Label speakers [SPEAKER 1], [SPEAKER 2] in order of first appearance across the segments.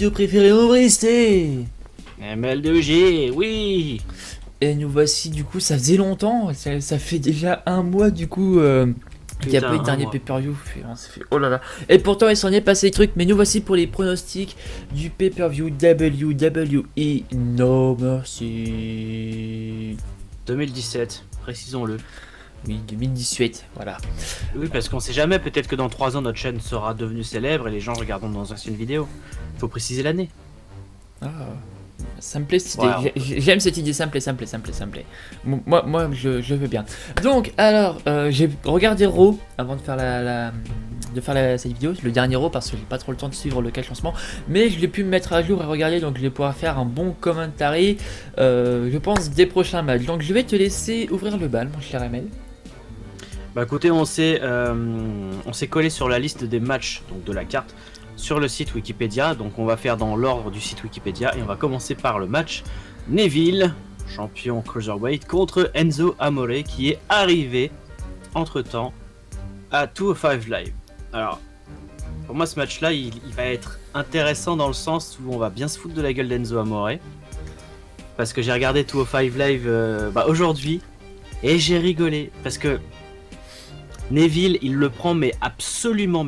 [SPEAKER 1] studio préféré au Bristé.
[SPEAKER 2] ML2G, oui.
[SPEAKER 1] Et nous voici du coup, ça faisait longtemps, ça fait déjà un mois du coup qu'il n'y a pas eu de dernier pay-per-view. Oh là là. Et pourtant il s'en est passé des trucs, mais nous voici pour les pronostics du pay-per-view WWE No Mercy
[SPEAKER 2] 2017, précisons-le.
[SPEAKER 1] Oui, 2018, voilà.
[SPEAKER 2] Oui, parce qu'on sait jamais, peut-être que dans 3 ans notre chaîne sera devenue célèbre et les gens regarderont nos anciennes vidéos. Faut préciser l'année.
[SPEAKER 1] Ah, ça me plaît cette idée.
[SPEAKER 2] Ouais,
[SPEAKER 1] J'aime cette idée, ça me plaît. Moi je veux bien. Donc, alors, j'ai regardé Raw avant de faire cette vidéo, le dernier Raw, parce que j'ai pas trop le temps de suivre le cash lancement. Mais je l'ai pu me mettre à jour et regarder, donc je vais pouvoir faire un bon commentary, je pense, des prochains matchs. Donc, je vais te laisser ouvrir le bal, mon cher Amel.
[SPEAKER 2] Bah écoutez, on s'est collé sur la liste des matchs donc de la carte sur le site Wikipédia. Donc on va faire dans l'ordre du site Wikipédia et on va commencer par le match Neville, champion Cruiserweight, contre Enzo Amore qui est arrivé entre-temps à 205 Live. Alors, pour moi ce match-là, il va être intéressant dans le sens où on va bien se foutre de la gueule d'Enzo Amore. Parce que j'ai regardé 205 Live aujourd'hui et j'ai rigolé parce que Neville, il le prend mais absolument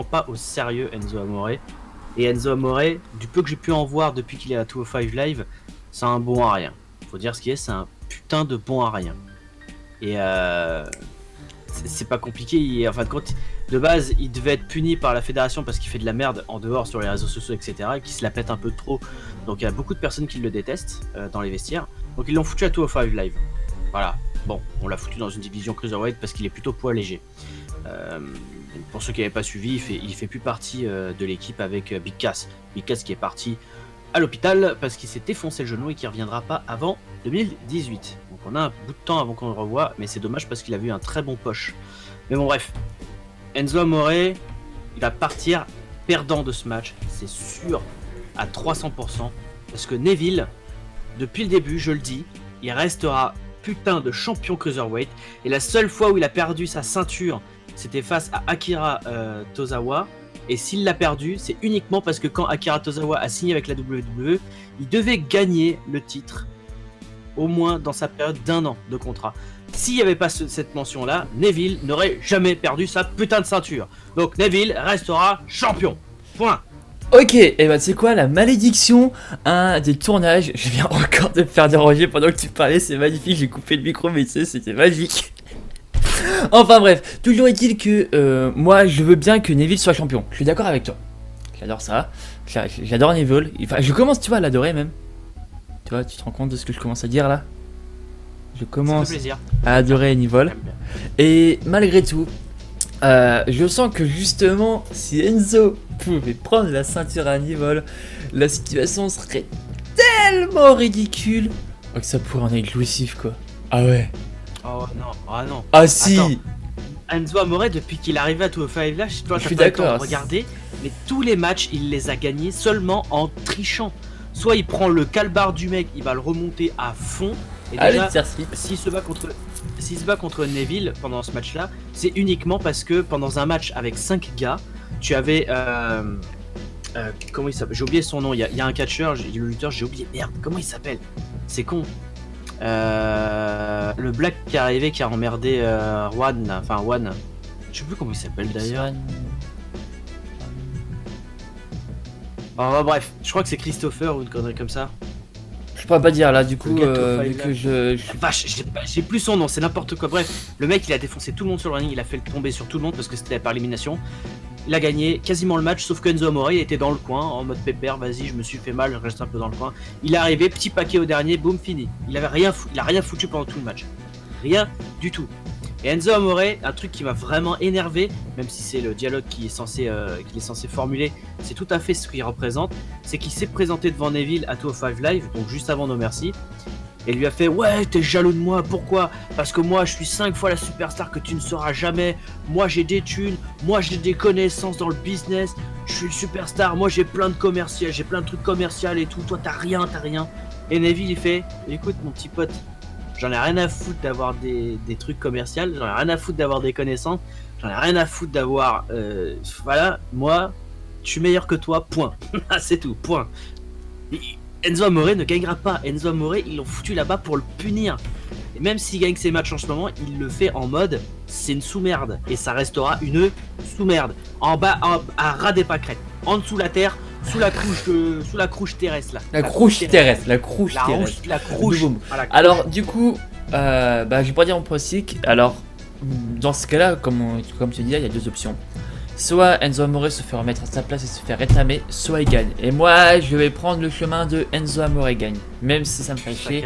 [SPEAKER 2] pas au sérieux, Enzo Amore. Et Enzo Amore, du peu que j'ai pu en voir depuis qu'il est à 205 Live, c'est un bon à rien. Faut dire ce qui est, c'est un putain de bon à rien. Et c'est pas compliqué, en fin de compte, de base, il devait être puni par la fédération parce qu'il fait de la merde en dehors sur les réseaux sociaux, etc. Et qu'il se la pète un peu trop. Donc il y a beaucoup de personnes qui le détestent dans les vestiaires. Donc ils l'ont foutu à 205 Live. Voilà. Bon, on l'a foutu dans une division Cruiserweight parce qu'il est plutôt poids léger. Pour ceux qui n'avaient pas suivi, il fait plus partie de l'équipe avec Big Cass. Big Cass qui est parti à l'hôpital parce qu'il s'est défoncé le genou et qui ne reviendra pas avant 2018. Donc on a un bout de temps avant qu'on le revoie, mais c'est dommage parce qu'il a eu un très bon poche. Mais bon bref, Enzo Amore, il va partir perdant de ce match, c'est sûr, à 300%. Parce que Neville, depuis le début, je le dis, il restera putain de champion Cruiserweight, et la seule fois où il a perdu sa ceinture, c'était face à Akira Tozawa, et s'il l'a perdu, c'est uniquement parce que quand Akira Tozawa a signé avec la WWE, il devait gagner le titre au moins dans sa période d'1 an de contrat. S'il n'y avait pas cette mention là, Neville n'aurait jamais perdu sa putain de ceinture. Donc Neville restera champion, point.
[SPEAKER 1] Ok, et bah c'est quoi la malédiction des tournages. Je viens encore de me faire déranger pendant que tu parlais, c'est magnifique, j'ai coupé le micro mais tu sais, c'était magique. Enfin bref, toujours est-il que moi je veux bien que Neville soit champion, je suis d'accord avec toi. J'adore ça, j'adore Neville, enfin je commence tu vois à l'adorer même. Tu vois, tu te rends compte de ce que je commence à dire là? Je commence à adorer Neville. Et malgré tout, je sens que justement, si Enzo pouvait prendre la ceinture à Neville, la situation serait tellement ridicule que ça pourrait en être jouissif quoi. Ah ouais.
[SPEAKER 2] Oh non, ah non.
[SPEAKER 1] Ah si.
[SPEAKER 2] Attends. Enzo Amore, depuis qu'il est arrivé à 205 là,
[SPEAKER 1] je suis d'accord.
[SPEAKER 2] Regardez, mais tous les matchs, il les a gagnés seulement en trichant. Soit il prend le calbar du mec, il va le remonter à fond. Et déjà, s'il se bat contre Neville pendant ce match-là, c'est uniquement parce que pendant un match avec 5 gars, tu avais comment il s'appelle? J'ai oublié son nom. Il y a un catcheur, le lutteur, j'ai oublié. Merde, comment il s'appelle? C'est con. Le black qui est arrivé, qui a emmerdé Juan, enfin Juan. Je sais plus comment il s'appelle d'ailleurs. Bref, je crois que c'est Christopher ou une connerie comme ça.
[SPEAKER 1] Je pourrais pas dire là du coup vu que je...
[SPEAKER 2] Vache, j'ai plus son nom, c'est n'importe quoi. Bref, le mec il a défoncé tout le monde sur le ring, il a fait le tomber sur tout le monde parce que c'était par élimination. Il a gagné quasiment le match, sauf que Enzo Amore il était dans le coin en mode pépère, vas-y je me suis fait mal, je reste un peu dans le coin. Il est arrivé, petit paquet au dernier, boum, fini. Il a rien foutu pendant tout le match. Rien du tout. Et Enzo Amore, un truc qui m'a vraiment énervé, même si c'est le dialogue qu'il est censé formuler, c'est tout à fait ce qu'il représente, c'est qu'il s'est présenté devant Neville à 205 Live, donc juste avant No Mercy, et lui a fait « Ouais, t'es jaloux de moi, pourquoi? Parce que moi, je suis 5 fois la superstar que tu ne seras jamais, moi j'ai des thunes, moi j'ai des connaissances dans le business, je suis le superstar, moi j'ai plein de commercial, j'ai plein de trucs commerciaux et tout, toi t'as rien. » Et Neville il fait « Écoute mon petit pote, j'en ai rien à foutre d'avoir des trucs commerciaux, j'en ai rien à foutre d'avoir des connaissances, j'en ai rien à foutre d'avoir... voilà, moi, je suis meilleur que toi, point. C'est tout, point. Enzo Amore ne gagnera pas. Enzo Amore, ils l'ont foutu là-bas pour le punir. Et même s'il gagne ses matchs en ce moment, il le fait en mode c'est une sous-merde. Et ça restera une sous-merde. En bas, à ras des pâquerettes. En dessous la terre, sous la crouche terrestre là.
[SPEAKER 1] La crouche terrestre. La crouche.
[SPEAKER 2] Voilà,
[SPEAKER 1] Alors, du coup, je vais pas dire mon pronostic. Alors, dans ce cas-là, comme tu dis, il y a deux options. Soit Enzo Amore se fait remettre à sa place et se fait rétamer, soit il gagne. Et moi, je vais prendre le chemin de Enzo Amore gagne. Même si ça me fait chier.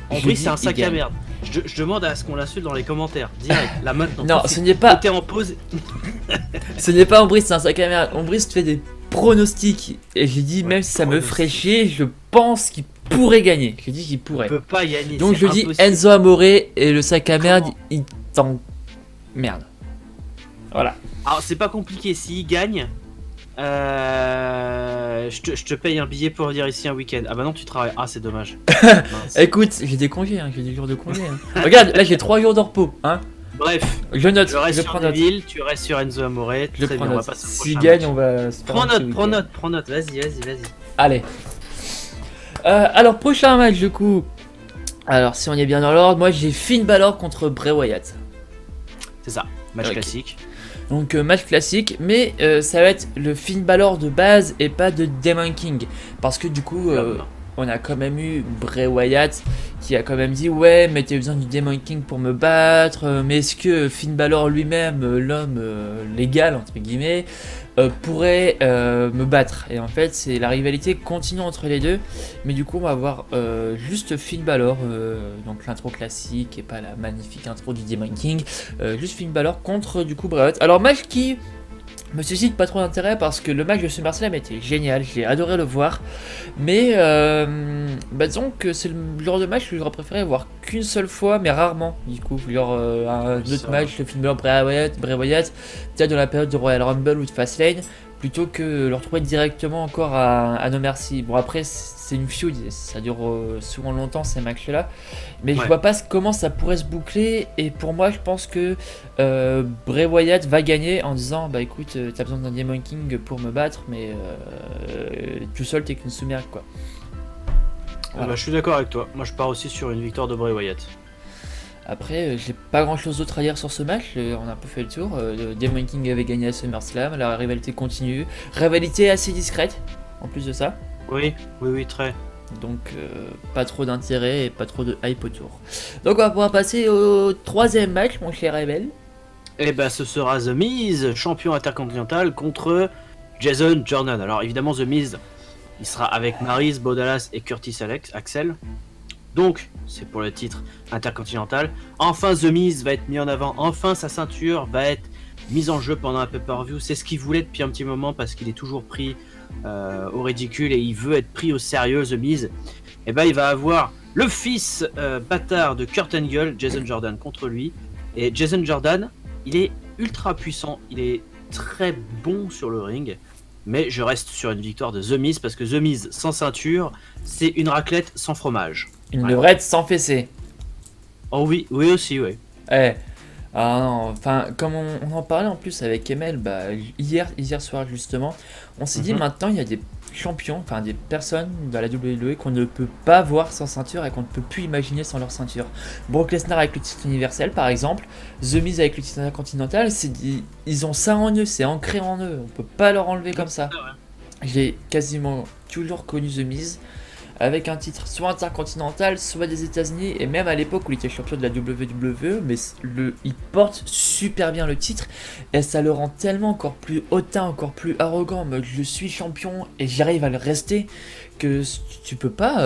[SPEAKER 2] En vrai, c'est un sac à merde. Je demande à ce qu'on l'insulte dans les commentaires. Direct, là maintenant.
[SPEAKER 1] Non, ce n'est pas.
[SPEAKER 2] T'es en pause.
[SPEAKER 1] Ce n'est pas Ombris, c'est un sac à merde. Ombris te fait des pronostics. Et j'ai dit, même si ça me ferait chier, je pense qu'il pourrait gagner. J'ai dit qu'il pourrait.
[SPEAKER 2] Il peut pas gagner.
[SPEAKER 1] Donc je dis Enzo Amore et le sac à merde, il t'emmerde. Voilà.
[SPEAKER 2] Alors c'est pas compliqué, s'il gagne, je te paye un billet pour venir ici un week-end. Ah bah non, tu travailles. Ah, c'est dommage.
[SPEAKER 1] Écoute, j'ai des congés, hein, j'ai des jours de congés. Hein. Regarde, là j'ai 3 jours de repos. Hein.
[SPEAKER 2] Bref,
[SPEAKER 1] je note,
[SPEAKER 2] je reste
[SPEAKER 1] je
[SPEAKER 2] sur
[SPEAKER 1] prends note.
[SPEAKER 2] Neville, tu restes sur Enzo Amore.
[SPEAKER 1] Je prends
[SPEAKER 2] bien,
[SPEAKER 1] note. S'il gagne, on va se faire
[SPEAKER 2] prends note. Vas-y.
[SPEAKER 1] Allez. Alors, prochain match du coup. Alors, si on est bien dans l'ordre, moi j'ai Finn Balor contre Bray Wyatt.
[SPEAKER 2] C'est ça, match classique.
[SPEAKER 1] Donc match classique, mais ça va être le Finn Balor de base et pas de Demon King. Parce que du coup, on a quand même eu Bray Wyatt qui a quand même dit ouais, mais t'as besoin du Demon King pour me battre. Mais est-ce que Finn Balor lui-même, l'homme légal entre guillemets, pourrait me battre? Et en fait, c'est la rivalité continue entre les deux. Mais du coup, on va avoir juste Finn Balor, donc l'intro classique et pas la magnifique intro du Demon King. Juste Finn Balor contre du coup Bray Wyatt. Alors match qui me suscite pas trop d'intérêt parce que le match de SummerSlam était génial, j'ai adoré le voir, mais disons que c'est le genre de match que j'aurais préféré voir qu'une seule fois, mais rarement du coup, genre un autre match de Finn Balor Bray Wyatt, peut-être dans la période de Royal Rumble ou de Fastlane, plutôt que le retrouver directement encore à No Mercy. Bon après c'est une feud, ça dure souvent longtemps ces matchs là, mais je vois pas comment ça pourrait se boucler, et pour moi je pense que Bray Wyatt va gagner en disant bah écoute t'as besoin d'un Demon King pour me battre, mais tout seul t'es qu'une sous-merde quoi.
[SPEAKER 2] Voilà. Bah, je suis d'accord avec toi, moi je pars aussi sur une victoire de Bray Wyatt.
[SPEAKER 1] Après, j'ai pas grand chose d'autre à dire sur ce match, on a un peu fait le tour. Demon King avait gagné à SummerSlam, la rivalité continue. Rivalité assez discrète, en plus de ça.
[SPEAKER 2] Oui, très.
[SPEAKER 1] Donc, pas trop d'intérêt et pas trop de hype autour. Donc, on va pouvoir passer au troisième match, mon cher Rebel.
[SPEAKER 2] Et bah, ce sera The Miz, champion intercontinental, contre Jason Jordan. Alors, évidemment, The Miz, il sera avec Maryse, Bo Dallas et Curtis Axel. Donc, c'est pour le titre intercontinental. Enfin, The Miz va être mis en avant. Enfin, sa ceinture va être mise en jeu pendant un pay-per-view. C'est ce qu'il voulait depuis un petit moment parce qu'il est toujours pris au ridicule et il veut être pris au sérieux, The Miz. Et ben, il va avoir le fils bâtard de Kurt Angle, Jason Jordan, contre lui. Et Jason Jordan, il est ultra puissant. Il est très bon sur le ring. Mais je reste sur une victoire de The Miz parce que The Miz sans ceinture, c'est une raclette sans fromage.
[SPEAKER 1] Une levrette sans fessée.
[SPEAKER 2] Oh oui aussi, oui.
[SPEAKER 1] Ah non, enfin, comme on en parlait en plus avec Emel, hier soir justement, on s'est dit maintenant il y a des champions, enfin des personnes dans la WWE qu'on ne peut pas voir sans ceinture et qu'on ne peut plus imaginer sans leur ceinture. Brock Lesnar avec le titre universel par exemple, The Miz avec le titre intercontinental, ils ont ça en eux, c'est ancré en eux, on peut pas leur enlever comme ça. J'ai quasiment toujours connu The Miz avec un titre soit intercontinental, soit des États-Unis, et même à l'époque où il était champion de la WWE, mais il porte super bien le titre, et ça le rend tellement encore plus hautain, encore plus arrogant, mais je suis champion et j'arrive à le rester, que tu peux pas,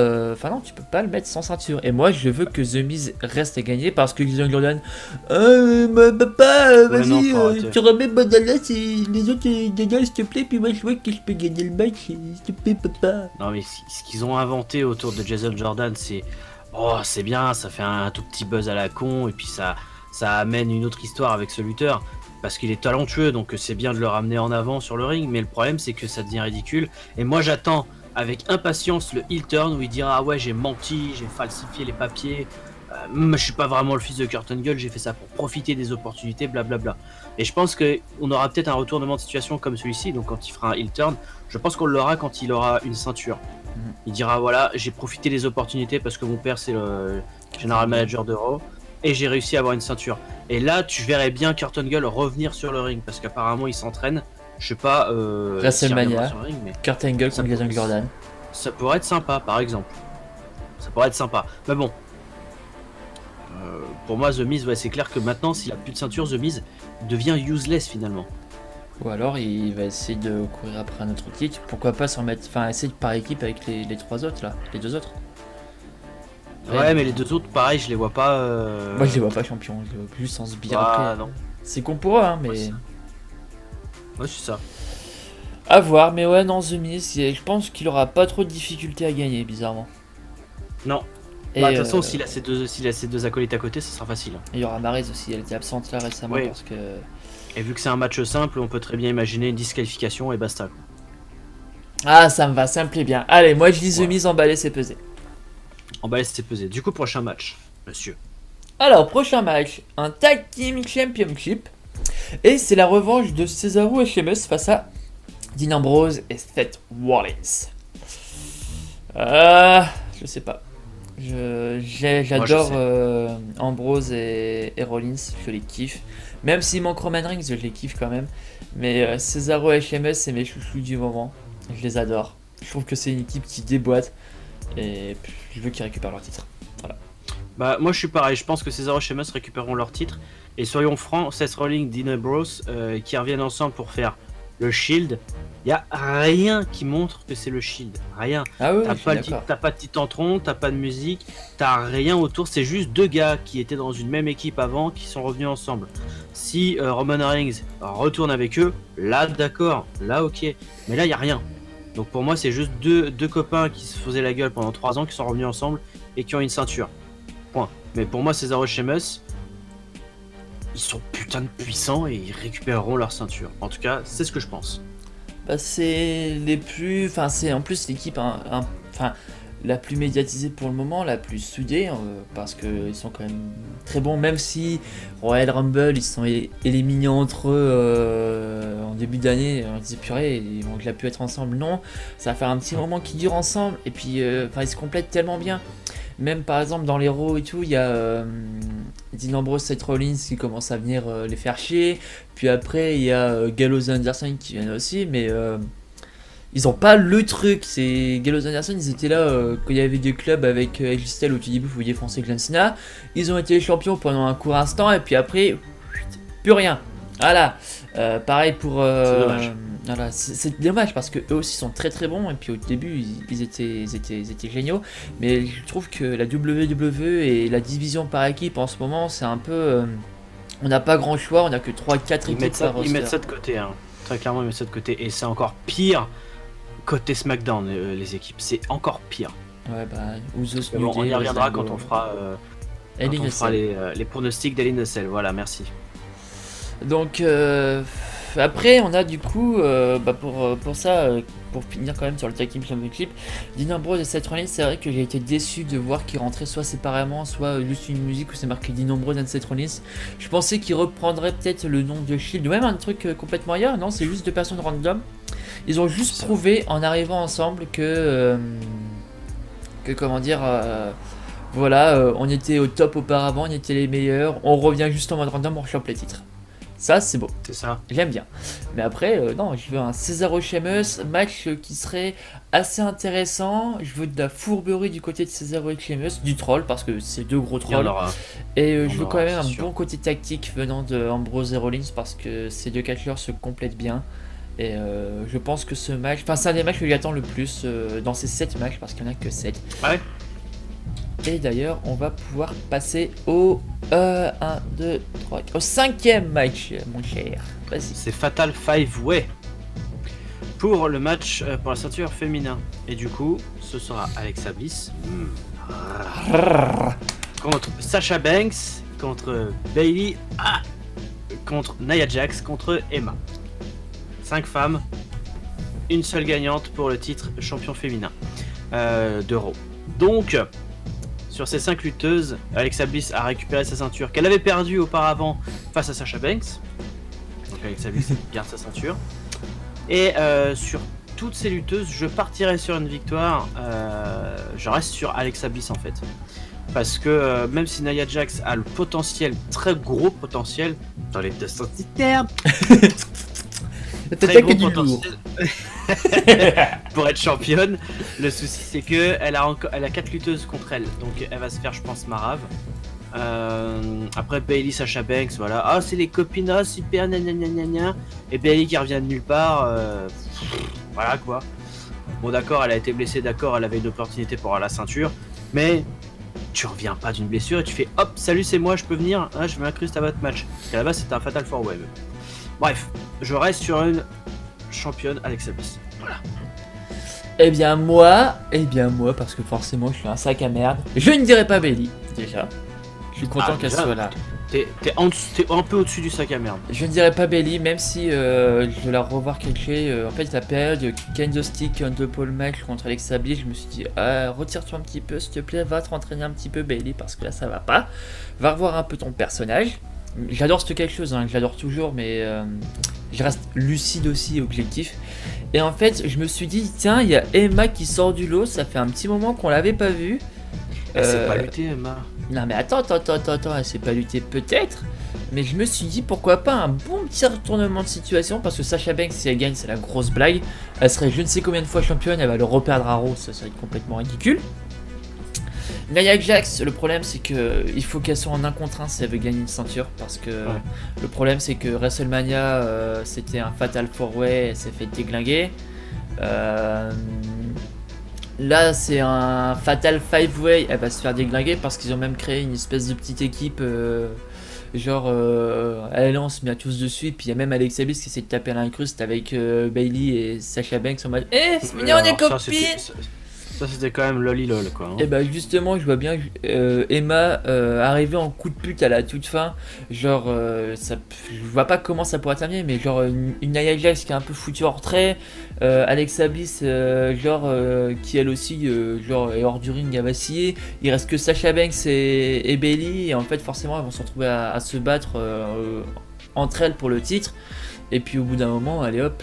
[SPEAKER 1] tu peux pas le mettre sans ceinture. Et moi je veux que The Miz reste à gagner parce que Jason Jordan, papa, vas-y, tu remets Bo Dallas et les autres gagnent s'il te plaît, puis moi je vois que je peux gagner le match, s'il te plaît papa.
[SPEAKER 2] Non mais ce qu'ils ont inventé autour de Jason Jordan, c'est bien, ça fait un tout petit buzz à la con, et puis ça amène une autre histoire avec ce lutteur. Parce qu'il est talentueux, donc c'est bien de le ramener en avant sur le ring, mais le problème c'est que ça devient ridicule. Et moi j'attends avec impatience le heel turn où il dira ah ouais j'ai menti, j'ai falsifié les papiers, Je suis pas vraiment le fils de Kurt Angle, j'ai fait ça pour profiter des opportunités, blablabla. Et je pense qu'on aura peut-être un retournement de situation comme celui-ci, donc quand il fera un heel turn, je pense qu'on l'aura quand il aura une ceinture. Il dira voilà, j'ai profité des opportunités parce que mon père c'est le general manager de Raw et j'ai réussi à avoir une ceinture. Et là, tu verrais bien Kurt Angle revenir sur le ring parce qu'apparemment il s'entraîne. Je sais pas.
[SPEAKER 1] WrestleMania,
[SPEAKER 2] sur le ring, mais
[SPEAKER 1] Kurt Angle contre Jason Jordan.
[SPEAKER 2] ça pourrait être sympa, par exemple. Ça pourrait être sympa. Mais bon. Pour moi, The Miz, ouais, c'est clair que maintenant, s'il a plus de ceinture, The Miz devient useless finalement.
[SPEAKER 1] Ou alors il va essayer de courir après un autre titre. Pourquoi pas s'en mettre, enfin essayer de par équipe avec les trois autres là, les deux autres.
[SPEAKER 2] Ouais, mais les deux autres, pareil, je les vois pas.
[SPEAKER 1] Moi je les vois pas champions, je les vois juste en sbire
[SPEAKER 2] Ah
[SPEAKER 1] après.
[SPEAKER 2] non.
[SPEAKER 1] C'est con pour eux, hein, mais.
[SPEAKER 2] Ouais, c'est ça.
[SPEAKER 1] À voir, mais ouais, non, The Miz, je pense qu'il aura pas trop de difficultés à gagner, bizarrement.
[SPEAKER 2] Non.
[SPEAKER 1] Et
[SPEAKER 2] Bah, de toute façon, s'il a ces deux acolytes à côté, ça sera facile.
[SPEAKER 1] il y aura Maryse aussi, elle était absente là récemment
[SPEAKER 2] Ouais.
[SPEAKER 1] parce que.
[SPEAKER 2] Et vu que c'est un match simple, on peut très bien imaginer une disqualification et basta.
[SPEAKER 1] Ah, ça me va, ça me plaît bien. Allez, moi je dis The
[SPEAKER 2] Ouais.
[SPEAKER 1] Miz emballer, c'est pesé.
[SPEAKER 2] Emballé, c'est pesé. Du coup, prochain match, monsieur.
[SPEAKER 1] Alors, prochain match, un Tag Team Championship. Et c'est la revanche de Cesaro et Sheamus face à Dean Ambrose et Seth Rollins. Je sais pas. J'adore Ambrose et Rollins, je les kiffe. Même s'il manque Roman Reigns, je les kiffe quand même. Mais Cesaro et Sheamus, c'est mes chouchous du moment. Je les adore. Je trouve que c'est une équipe qui déboîte. Et je veux qu'ils récupèrent leur titre. Voilà.
[SPEAKER 2] Bah, moi je suis pareil, je pense que Cesaro et Sheamus récupéreront leur titre. Et soyons francs, Seth Rollins, Dean Ambrose, qui reviennent ensemble pour faire le Shield. Y a rien qui montre que c'est le Shield. Rien.
[SPEAKER 1] Ah oui,
[SPEAKER 2] T'as pas de Titantron, t'as pas de musique, t'as rien autour. C'est juste deux gars qui étaient dans une même équipe avant qui sont revenus ensemble. Si Roman Reigns retourne avec eux, là d'accord, là ok. Mais là y a rien. Donc pour moi c'est juste deux copains qui se faisaient la gueule pendant 3 ans qui sont revenus ensemble et qui ont une ceinture. Point. Mais pour moi Cesaro et Sheamus, ils sont putain de puissants et ils récupéreront leur ceinture. En tout cas, c'est ce que je pense.
[SPEAKER 1] Bah, c'est les plus. Enfin, c'est en plus l'équipe la plus médiatisée pour le moment, la plus soudée, parce qu'ils sont quand même très bons, même si Royal Rumble, ils sont éliminés entre eux en début d'année. On disait purée, ils vont déjà pu être ensemble. Non, ça va faire un petit moment qu'ils durent ensemble, et puis ils se complètent tellement bien. Même par exemple dans les Raw et tout, il y a Dean Ambrose, Seth Rollins qui commencent à venir les faire chier. Puis après il y a Gallows et Anderson qui viennent aussi, mais ils ont pas le truc. C'est Gallows et Anderson, ils étaient là quand il y avait des clubs avec Edge Styles où tu dis vous pouviez défoncer John Cena. Ils ont été champions pendant un court instant et puis après plus rien. Voilà. Pareil pour.
[SPEAKER 2] C'est dommage.
[SPEAKER 1] Voilà, c'est dommage parce que eux aussi sont très très bons et puis au début ils étaient géniaux, mais je trouve que la WWE et la division par équipe en ce moment c'est un peu on n'a pas grand choix, on n'a que 3-4 équipes par roster.
[SPEAKER 2] Ils mettent ça de côté, hein. Très clairement ils mettent ça de côté et c'est encore pire côté SmackDown les équipes, c'est encore pire.
[SPEAKER 1] Ouais bah Usos,
[SPEAKER 2] Mais bon, on y reviendra quand on fera, les pronostics d'Hell in a Cell, voilà merci.
[SPEAKER 1] Donc après on a du coup pour ça pour finir quand même sur le Tag Team Championship, Dean Ambrose et Seth Rollins, c'est vrai que j'ai été déçu de voir qu'ils rentraient soit séparément soit juste une musique où c'est marqué Dean Ambrose et Seth Rollins. Je pensais qu'ils reprendraient peut-être le nom de Shield ou même un truc complètement ailleurs. Non, c'est juste deux personnes random. Ils ont juste prouvé en arrivant ensemble que comment dire voilà, on était au top auparavant, on était les meilleurs, on revient juste en mode random, on rechoppe les titres. Ça c'est beau,
[SPEAKER 2] C'est ça.
[SPEAKER 1] j'aime bien. Mais après, non, je veux un Cesaro Sheamus, match qui serait assez intéressant. Je veux de la fourberie du côté de Cesaro et Sheamus, du troll, parce que c'est deux gros
[SPEAKER 2] Il y en
[SPEAKER 1] trolls.
[SPEAKER 2] aura.
[SPEAKER 1] Et je veux
[SPEAKER 2] aura,
[SPEAKER 1] quand même un
[SPEAKER 2] c'est sûr.
[SPEAKER 1] bon côté tactique venant de Ambrose et Rollins, parce que ces deux catcheurs se complètent bien. Et je pense que ce match, enfin c'est un des matchs que j'attends le plus dans ces 7 matchs, parce qu'il n'y en a que 7.
[SPEAKER 2] Ouais.
[SPEAKER 1] Et d'ailleurs, on va pouvoir passer au 1, 2, 3, au 5e match, mon cher. Vas-y.
[SPEAKER 2] C'est Fatal 5-Way pour le match pour la ceinture féminin. Et du coup, ce sera Alexa Bliss contre Sasha Banks, contre Bayley, contre Nia Jax, contre Emma. 5 femmes, une seule gagnante pour le titre champion féminin de Raw. Donc, sur ces 5 lutteuses, Alexa Bliss a récupéré sa ceinture qu'elle avait perdue auparavant face à Sasha Banks. Donc Alexa Bliss garde sa ceinture. Et sur toutes ces lutteuses, je partirai sur une victoire. Je reste sur Alexa Bliss en fait. Parce que même si Nia Jax a le potentiel, très gros potentiel, dans les deux sens du terme, très gros potentiel pour être championne, le souci c'est que elle a 4 lutteuses contre elle, donc elle va se faire, je pense, marave. Après Bayley, Sasha Banks, voilà. Ah, c'est les copines, ah, super, gna. Et Bayley qui revient de nulle part, voilà quoi. Bon, d'accord, elle a été blessée, d'accord, elle avait une opportunité pour avoir la ceinture, mais tu reviens pas d'une blessure et tu fais hop, salut, c'est moi, je peux venir, ah, je m'incruste à votre match. Et là-bas, c'était un Fatal 4-Way. Bref, je reste sur une championne Alexa Bliss. Voilà.
[SPEAKER 1] Eh bien moi, parce que forcément je suis un sac à merde, je ne dirais pas Bayley, déjà. Je suis content qu'elle soit là.
[SPEAKER 2] T'es un peu au-dessus du sac à merde.
[SPEAKER 1] Je ne dirais pas Bayley, même si je vais la revoir quelque en fait, la période Candlestick on the pole match contre Alexa Bliss, je me suis dit, retire-toi un petit peu, s'il te plaît, va te rentraîner un petit peu, Bayley, parce que là, ça va pas. Va revoir un peu ton personnage. J'adore ce quelque chose, hein, je l'adore toujours, mais je reste lucide aussi, objectif. Et en fait, je me suis dit, tiens, il y a Emma qui sort du lot, ça fait un petit moment qu'on l'avait pas vue.
[SPEAKER 2] Elle s'est pas luttée, Emma.
[SPEAKER 1] Non mais attends, elle s'est pas luttée peut-être, mais je me suis dit pourquoi pas un bon petit retournement de situation, parce que Sasha Banks, si elle gagne, c'est la grosse blague. Elle serait je ne sais combien de fois championne, elle va le reperdre à Raw, ça serait complètement ridicule. Nia Jax, le problème c'est que il faut qu'elle soit en 1 contre 1 si elle veut gagner une ceinture, parce que le problème c'est que WrestleMania c'était un Fatal 4-Way, elle s'est fait déglinguer. Là c'est un Fatal 5-Way, elle va se faire déglinguer parce qu'ils ont même créé une espèce de petite équipe elle on se met à tous dessus, et puis il y a même Alexa Bliss qui essaie de taper à l'incruste avec Bayley et Sasha Banks en mode c'est mignon, on est copines.
[SPEAKER 2] Ça c'était quand même loli lol quoi. Hein.
[SPEAKER 1] Et bah justement je vois bien Emma arriver en coup de pute à la toute fin, genre ça, je vois pas comment ça pourrait terminer, mais genre une Nia Jax qui est un peu foutue en retrait, Alexa Bliss qui elle aussi genre est hors du ring à vaciller, il reste que Sasha Banks et Bayley, et en fait forcément elles vont se retrouver à se battre entre elles pour le titre. Et puis au bout d'un moment, allez hop,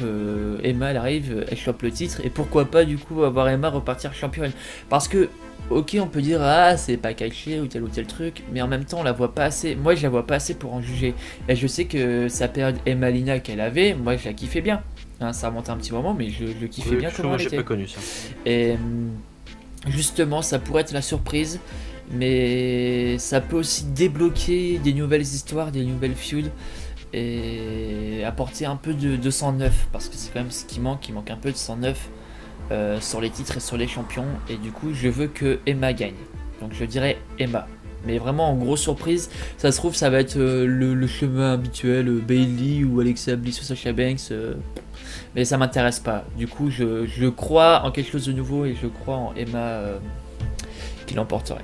[SPEAKER 1] Emma elle arrive, elle chope le titre, et pourquoi pas du coup avoir Emma repartir championne. Parce que, ok, on peut dire c'est pas caché ou tel truc, mais en même temps on la voit pas assez, moi je la vois pas assez pour en juger. Et je sais que sa période Emma Lina qu'elle avait, moi je la kiffais bien. Hein, ça remonte un petit moment, mais je le kiffais bien comment elle était.
[SPEAKER 2] J'ai pas connu ça.
[SPEAKER 1] Et justement, ça pourrait être la surprise, mais ça peut aussi débloquer des nouvelles histoires, des nouvelles feuds, et apporter un peu de sang neuf, parce que c'est quand même ce qui manque, il manque un peu de sang neuf sur les titres et sur les champions, et du coup je veux que Emma gagne, donc je dirais Emma, mais vraiment en grosse surprise, ça se trouve ça va être le chemin habituel, Bayley ou Alexa Bliss ou Sasha Banks, mais ça m'intéresse pas, du coup je crois en quelque chose de nouveau, et je crois en Emma qui l'emporterait.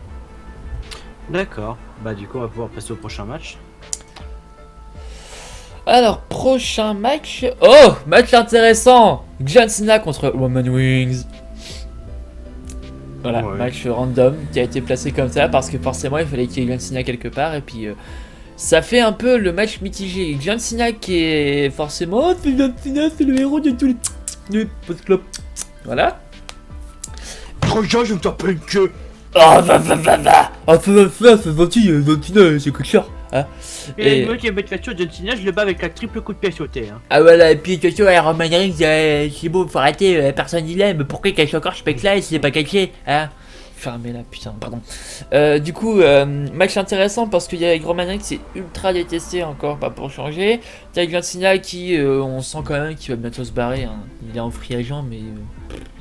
[SPEAKER 1] D'accord,
[SPEAKER 2] bah du coup on va pouvoir passer au prochain match.
[SPEAKER 1] Alors, prochain match. Oh, match intéressant. John Cena contre Roman Reigns. Voilà, match random qui a été placé comme ça parce que forcément il fallait qu'il y ait John Cena quelque part. Et puis ça fait un peu le match mitigé. John Cena qui est forcément John Cena, c'est le héros de tous les post-club. Voilà.
[SPEAKER 2] Prochain, je me tape une queue.
[SPEAKER 1] Oh, va. Ah, c'est gentil, John Cena, c'est cool cher. Hein,
[SPEAKER 2] et moi qui aime être sur John Cena, je le bats avec la triple coup de pied sauté. Hein.
[SPEAKER 1] Ah voilà, et puis question Roman Reigns, c'est bon, faut arrêter, personne il aime, pourquoi il cache encore ce mec là et s'il est pas caché, hein. Fermez la putain, pardon. Du coup, match intéressant parce qu'il y a Roman Reigns qui est ultra détesté encore, pas pour changer. T'as John Cena qui, on sent quand même qu'il va bientôt se barrer, hein. Il est en free agent, mais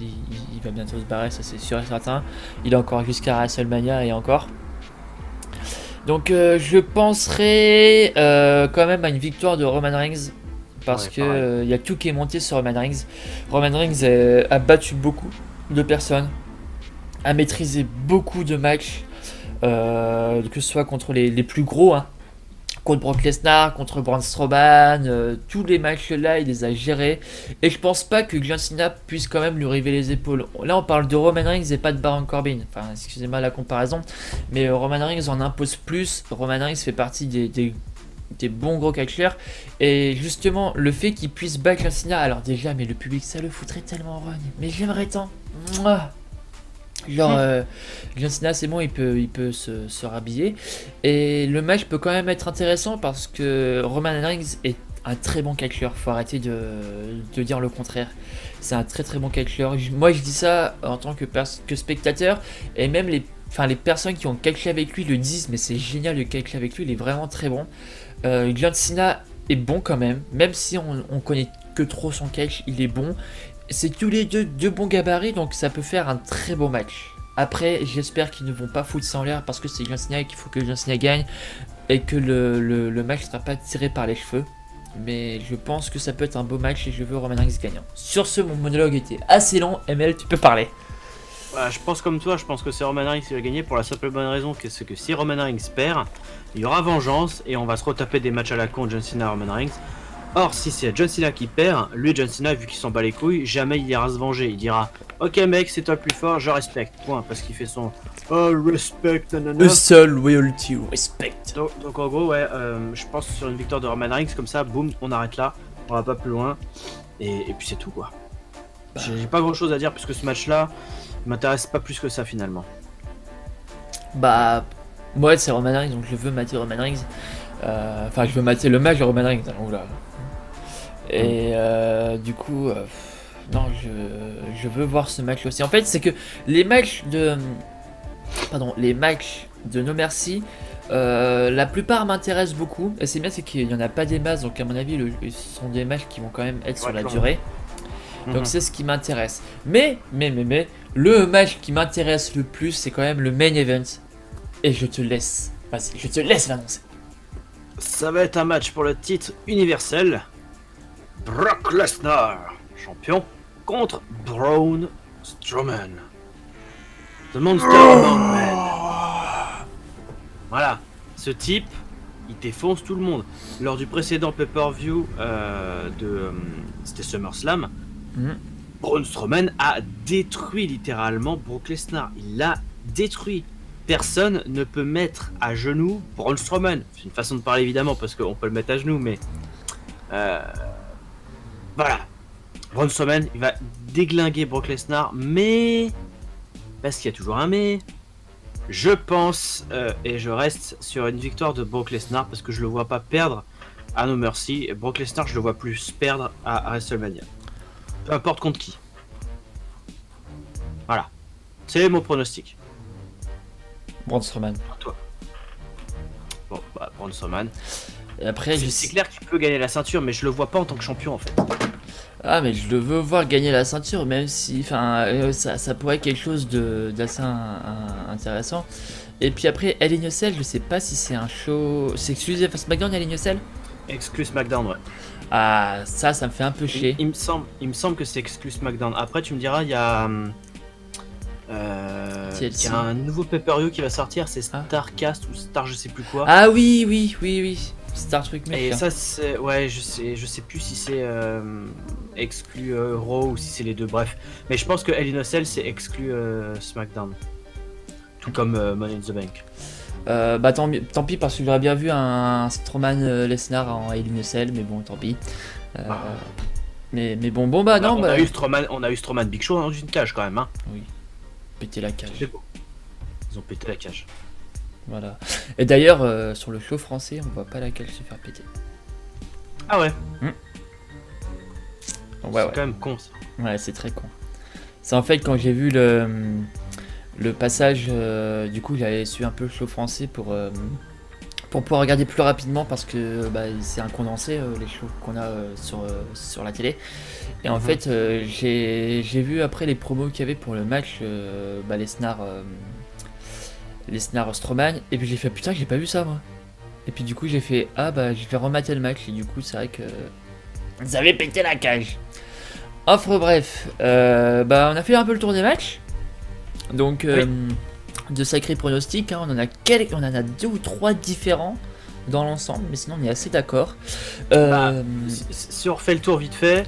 [SPEAKER 1] il va bientôt se barrer, ça c'est sûr et certain. Il est encore jusqu'à WrestleMania et encore. Donc je penserai quand même à une victoire de Roman Reigns, parce que y a tout qui est monté sur Roman Reigns. Roman Reigns a battu beaucoup de personnes, a maîtrisé beaucoup de matchs, que ce soit contre les plus gros, hein, contre Brock Lesnar, contre Braun Strowman, tous les matchs là il les a gérés et je pense pas que John Cena puisse quand même lui river les épaules. Là on parle de Roman Reigns et pas de Baron Corbin, enfin excusez-moi la comparaison, mais Roman Reigns en impose plus. Roman Reigns fait partie des bons gros catcheurs et justement le fait qu'il puisse battre John Cena, alors déjà mais le public ça le foutrait tellement en rogne, mais j'aimerais tant. Mouah. Genre, John Cena, c'est bon, il peut se rhabiller. Et le match peut quand même être intéressant parce que Roman Reigns est un très bon catcheur. Faut arrêter de dire le contraire. C'est un très très bon catcheur. Moi, je dis ça en tant que spectateur. Et même les personnes qui ont catché avec lui le disent. Mais c'est génial de catcher avec lui, il est vraiment très bon. John Cena est bon quand même. Même si on connaît que trop son catch, il est bon. C'est tous les deux bons gabarits, donc ça peut faire un très beau match. Après, j'espère qu'ils ne vont pas foutre ça en l'air parce que c'est John Cena et qu'il faut que John Cena gagne et que le match ne sera pas tiré par les cheveux. Mais je pense que ça peut être un beau match et je veux Roman Reigns gagnant. Sur ce, mon monologue était assez long. ML, tu peux parler.
[SPEAKER 2] Voilà, je pense comme toi, je pense que c'est Roman Reigns qui va gagner pour la simple bonne raison que c'est que si Roman Reigns perd, il y aura vengeance et on va se retaper des matchs à la con John Cena Roman Reigns. Or, si c'est John Cena qui perd, lui, John Cena, vu qu'il s'en bat les couilles, jamais il ira se venger. Il dira ok, mec, c'est toi le plus fort, je respecte. Point. Parce qu'il fait son respect.
[SPEAKER 1] A seul loyalty, respect.
[SPEAKER 2] Donc, en gros, ouais, je pense sur une victoire de Roman Reigns, comme ça, boum, on arrête là. On va pas plus loin. Et puis c'est tout, quoi. J'ai pas grand chose à dire puisque ce match-là m'intéresse pas plus que ça finalement.
[SPEAKER 1] Bah, ouais, c'est Roman Reigns, donc je veux mater Roman Reigns. Enfin, je veux mater le match de Roman Reigns. Oula. Et du coup, non, je veux voir ce match aussi. En fait, c'est que les matchs de No Mercy, la plupart m'intéressent beaucoup. Et c'est bien, c'est qu'il n'y en a pas des masses, donc à mon avis, ce sont des matchs qui vont quand même être sur la durée. Donc c'est ce qui m'intéresse. Mais, le match qui m'intéresse le plus, c'est quand même le main event. Et je te laisse. Vas-y, je te laisse l'annoncer.
[SPEAKER 2] Ça va être un match pour le titre universel. Brock Lesnar, champion, contre Braun Strowman. The Monster Among Men. Voilà, ce type, il défonce tout le monde. Lors du précédent pay-per-view c'était SummerSlam, Braun Strowman a détruit littéralement Brock Lesnar. Il l'a détruit. Personne ne peut mettre à genoux Braun Strowman. C'est une façon de parler évidemment parce qu'on peut le mettre à genoux, mais voilà. Braun Strowman, il va déglinguer Brock Lesnar, mais parce qu'il y a toujours un mais. Je pense et je reste sur une victoire de Brock Lesnar parce que je le vois pas perdre à No Mercy. Et Brock Lesnar, je le vois plus perdre à WrestleMania. Peu importe contre qui. Voilà. C'est mon pronostic.
[SPEAKER 1] Braun Strowman.
[SPEAKER 2] Pour toi. Bon, bah, Braun Strowman.
[SPEAKER 1] Et après,
[SPEAKER 2] c'est clair qu'il peut gagner la ceinture, mais je le vois pas en tant que champion en fait.
[SPEAKER 1] Ah, mais je le veux voir gagner la ceinture, même si, ça pourrait être quelque chose d'assez intéressant. Et puis après, Hell in a Cell, je sais pas si c'est un show. C'est exclusif à SmackDown, Hell in a Cell?
[SPEAKER 2] Exclu SmackDown, ouais.
[SPEAKER 1] Ah, ça me fait un peu chier.
[SPEAKER 2] Il me semble que c'est exclu SmackDown. Après, tu me diras, il y a un nouveau pay-per-view qui va sortir, c'est Starcast ou Star je sais plus quoi.
[SPEAKER 1] Ah oui. Star truc mec.
[SPEAKER 2] Et ça c'est ouais, je sais plus si c'est exclu Raw ou si c'est les deux, bref. Mais je pense que Hell in a Cell c'est exclu SmackDown. Tout comme Money in the Bank.
[SPEAKER 1] Bah tant pis parce que j'aurais bien vu un Strowman Lesnar en Hell in a Cell, mais bon tant pis. Mais bon bah non.
[SPEAKER 2] On a eu Strowman Big Show dans une cage quand même, hein.
[SPEAKER 1] Oui. Péter la cage.
[SPEAKER 2] C'est beau. Ils ont pété la cage.
[SPEAKER 1] Voilà. Et d'ailleurs, sur le show français, on voit pas la cage se faire péter.
[SPEAKER 2] Ah ouais.
[SPEAKER 1] Donc,
[SPEAKER 2] c'est quand même con ça.
[SPEAKER 1] Ouais, c'est très con. C'est en fait quand j'ai vu le passage, du coup j'avais suivi un peu le show français pour pouvoir regarder plus rapidement parce que c'est un condensé les shows qu'on a sur la télé. Et en fait j'ai vu après les promos qu'il y avait pour le match Lesnar Strowman, et puis j'ai fait putain j'ai pas vu ça moi. Et puis du coup j'ai fait je vais remater le match et du coup c'est vrai que vous avez pété la cage. Enfin bref, on a fait un peu le tour des matchs. Donc de sacrés pronostics, hein, on en a 2 ou 3 différents. dans l'ensemble, mais sinon on est assez d'accord.
[SPEAKER 2] Bah, si on refait le tour vite fait,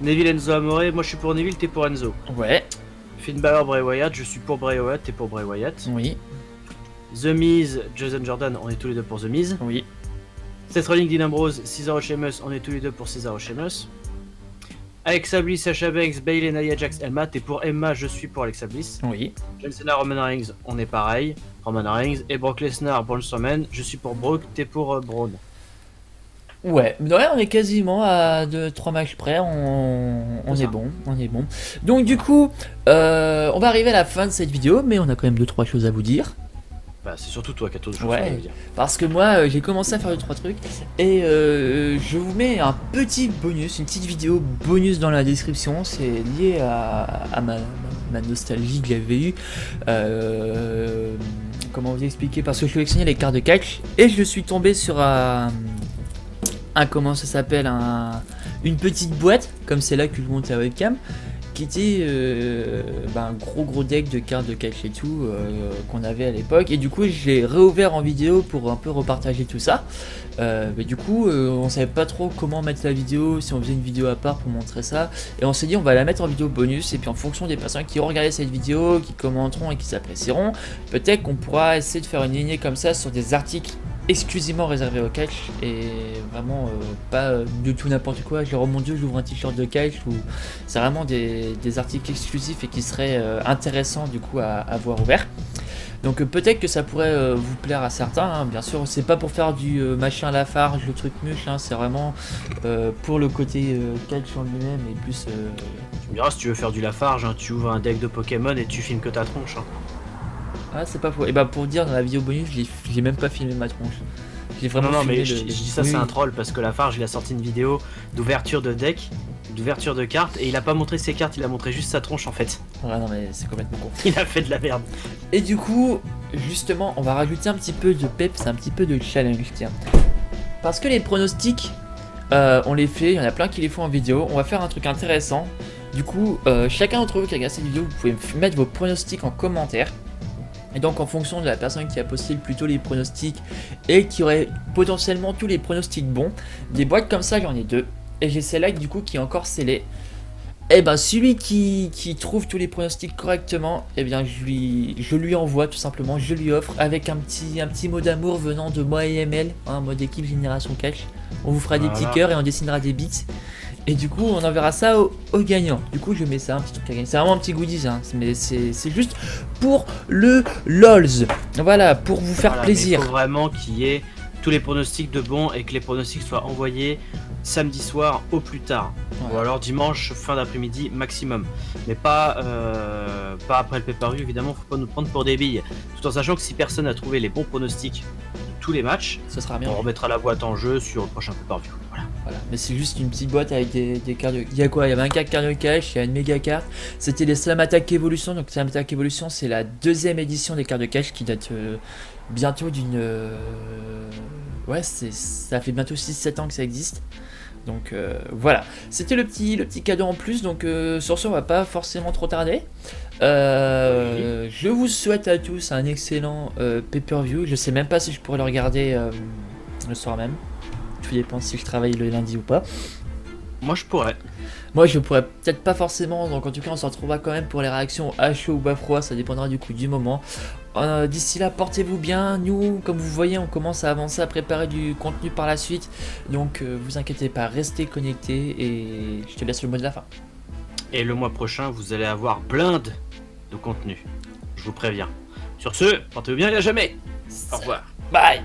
[SPEAKER 2] Neville, Enzo Amore, moi je suis pour Neville, t'es pour Enzo.
[SPEAKER 1] Ouais,
[SPEAKER 2] Finn Balor, Bray Wyatt, je suis pour Bray Wyatt, t'es pour Bray Wyatt.
[SPEAKER 1] oui,
[SPEAKER 2] The Miz, Jason Jordan, on est tous les deux pour The Miz.
[SPEAKER 1] oui.
[SPEAKER 2] Seth Rollins, Dean Ambrose, Cesaro Sheamus, on est tous les deux pour Cesaro Sheamus. Alexa Bliss, Sasha Banks, Bayley, Nia Jax, Emma, t'es pour Emma, je suis pour Alexa Bliss.
[SPEAKER 1] Oui.
[SPEAKER 2] John Cena, Roman Reigns, on est pareil. Roman Reigns et Brock Lesnar, Braun Strowman, je suis pour Brock, t'es pour Braun.
[SPEAKER 1] Ouais, on est quasiment à 2-3 matchs près, on est bon, on est bon. Donc du coup, on va arriver à la fin de cette vidéo, mais on a quand même 2-3 choses à vous dire.
[SPEAKER 2] Bah c'est surtout toi qui as tout de choses
[SPEAKER 1] Ouais.
[SPEAKER 2] à dire.
[SPEAKER 1] Parce que moi, j'ai commencé à faire 2-3 trucs, et je vous mets un petit bonus, une petite vidéo bonus dans la description, c'est lié à ma nostalgie que j'avais eue. Comment vous expliquer? Parce que je collectionnais les cartes de catch, et je suis tombé sur comment ça s'appelle, une petite boîte, comme c'est là que je monte la webcam, qui était un gros deck de cartes de catch et tout qu'on avait à l'époque, et du coup je l'ai réouvert en vidéo pour un peu repartager tout ça. Mais du coup on savait pas trop comment mettre la vidéo, si on faisait une vidéo à part pour montrer ça, et on s'est dit on va la mettre en vidéo bonus, et puis en fonction des personnes qui ont regardé cette vidéo, qui commenteront et qui s'apprécieront, peut-être qu'on pourra essayer de faire une lignée comme ça sur des articles exclusivement réservé au catch, et vraiment pas du tout n'importe quoi. Genre, oh mon dieu, j'ouvre un t-shirt de catch, ou c'est vraiment des articles exclusifs et qui seraient intéressants du coup à voir ouvert. Donc peut-être que ça pourrait vous plaire à certains, hein. Bien sûr c'est pas pour faire du machin Lafarge, le truc muche, hein. C'est vraiment pour le côté catch en lui-même, et plus
[SPEAKER 2] Tu me diras, si tu veux faire du Lafarge, hein, tu ouvres un deck de Pokémon et tu filmes que ta tronche. Hein.
[SPEAKER 1] ah c'est pas faux. Et bah pour dire, dans la vidéo bonus j'ai même pas filmé ma tronche. J'ai vraiment
[SPEAKER 2] Non
[SPEAKER 1] filmé
[SPEAKER 2] mais je dis ça,
[SPEAKER 1] oui.
[SPEAKER 2] c'est un troll, parce que Lafarge il a sorti une vidéo d'ouverture de deck, d'ouverture de cartes, et il a pas montré ses cartes, il a montré juste sa tronche en fait.
[SPEAKER 1] Ouais, non mais c'est complètement con.
[SPEAKER 2] Il a fait de la merde.
[SPEAKER 1] Et du coup, justement, on va rajouter un petit peu de peps, un petit peu de challenge, tiens. Parce que les pronostics, on les fait, il y en a plein qui les font en vidéo. On va faire un truc intéressant. Du coup, chacun d'entre vous qui regarde cette vidéo, vous pouvez mettre vos pronostics en commentaire. Et donc en fonction de la personne qui a posté le plus tôt les pronostics et qui aurait potentiellement tous les pronostics bons, des boîtes comme ça j'en ai 2. Et j'ai celle-là du coup qui est encore scellée. Et ben celui qui trouve tous les pronostics correctement, et bien je lui envoie tout simplement, je lui offre avec un petit mot d'amour venant de moi et ML, hein, mode équipe Génération Catch. On vous fera des petits cœurs et on dessinera des bits. Et du coup on enverra ça au gagnant. Du coup je mets ça, un petit truc à gagner. C'est vraiment un petit goodies, hein, mais c'est juste pour le LOLs. Voilà, pour vous faire plaisir.
[SPEAKER 2] Il faut vraiment qu'il y ait tous les pronostics de bons et que les pronostics soient envoyés samedi soir au plus tard.
[SPEAKER 1] Ouais.
[SPEAKER 2] Ou alors dimanche fin d'après-midi maximum. Mais pas après le pay-per-view, évidemment, faut pas nous prendre pour des billes. Tout en sachant que si personne n'a trouvé les bons pronostics de tous les matchs,
[SPEAKER 1] Ce sera bien.
[SPEAKER 2] on remettra la boîte en jeu sur le prochain pay-per-view. Voilà.
[SPEAKER 1] Mais c'est juste une petite boîte avec des cartes de... Il y a quoi? Il y avait un carte de cash, il y a une méga carte. C'était les Slam Attack Evolution. Donc Slam Attack Evolution, c'est la deuxième édition des cartes de cash qui date bientôt d'une... Ouais, ça fait bientôt 6-7 ans que ça existe. Donc voilà, c'était le petit cadeau en plus. Donc sur ce, on va pas forcément trop tarder. Je vous souhaite à tous un excellent pay-per-view. Je sais même pas si je pourrais le regarder le soir même. Tout dépend si je travaille le lundi ou pas.
[SPEAKER 2] Moi je pourrais.
[SPEAKER 1] Moi je pourrais peut-être pas forcément, donc en tout cas on se retrouvera quand même pour les réactions à chaud ou à froid, ça dépendra du coup du moment. D'ici là, portez-vous bien. Nous, comme vous voyez, on commence à avancer, à préparer du contenu par la suite. Donc vous inquiétez pas, restez connectés et je te laisse le mot de la fin.
[SPEAKER 2] Et le mois prochain, vous allez avoir blinde de contenu. Je vous préviens. Sur ce, portez-vous bien et à jamais. Au revoir.
[SPEAKER 1] Bye.